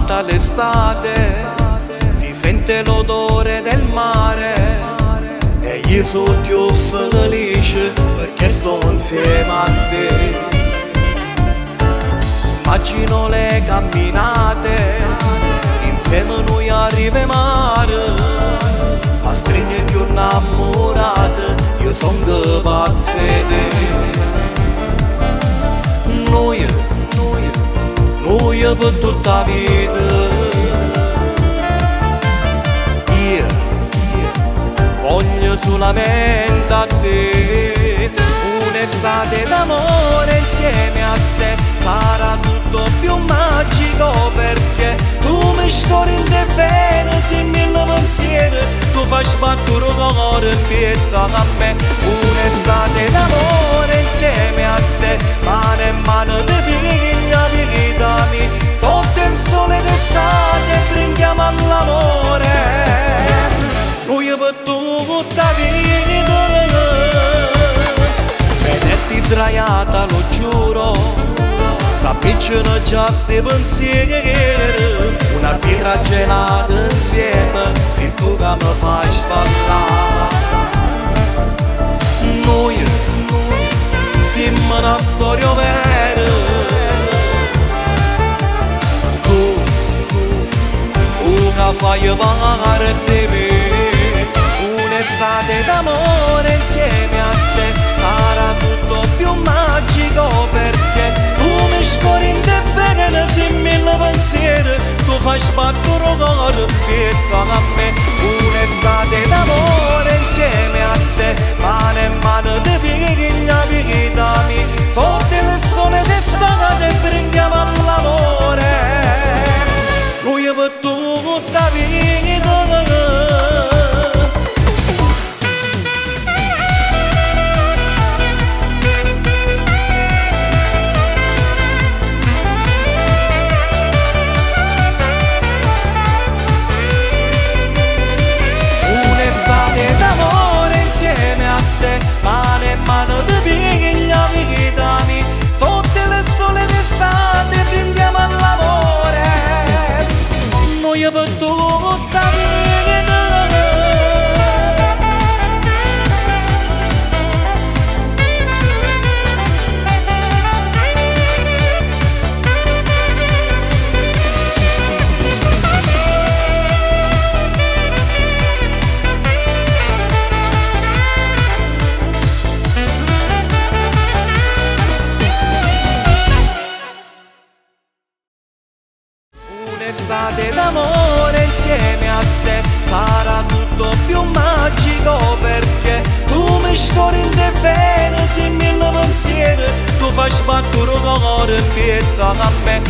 arrivata l'estate, si sente l'odore del mare e io sono più felice perché sto insieme a te. Immagino le camminate, insieme noi arriviamo mare, ma stringe più innamorate, io son che pazzo di te. Noi per tutta la vita, io voglio solamente a te. Un'estate d'amore insieme a te sarà tutto più magico, perché tu mi scorri bene, sei mille pensieri, tu fai sbattere il cuore in pietà a me. Un'estate d'amore insieme a te, mano in mano ti piglia, pigliami sotto il sole d'estate, brindiamo all'amore, noi per tutta la vita. Vedetti sdraiata, lo giuro, s'avvicinano già sti pensieri, una birra gelata insieme, sei tu che mi fai sballare. Noi siamo una storia vera, tu che fai parte di me. Un'estate d'amore insieme a te sarà tutto più magico, perché tu mi scorri bene, sei mille pensieri, tu fai sbattere il cuore in pietà a me. Un'estate d'amore insieme a te, mano in mano ti piglia, pigliami sotto il sole d'estate, brindiamo all'amore, noi per tutta la vita. Mano in mano ti piglia, pigliami sotto il sole d'estate, brindiamo all'amore, noi per tutta la vita. Un'estate d'amore insieme a te sarà tutto più magico, perché tu mi scorri bene, sei mille pensieri, tu fai sbattere il cuore in pietà a me.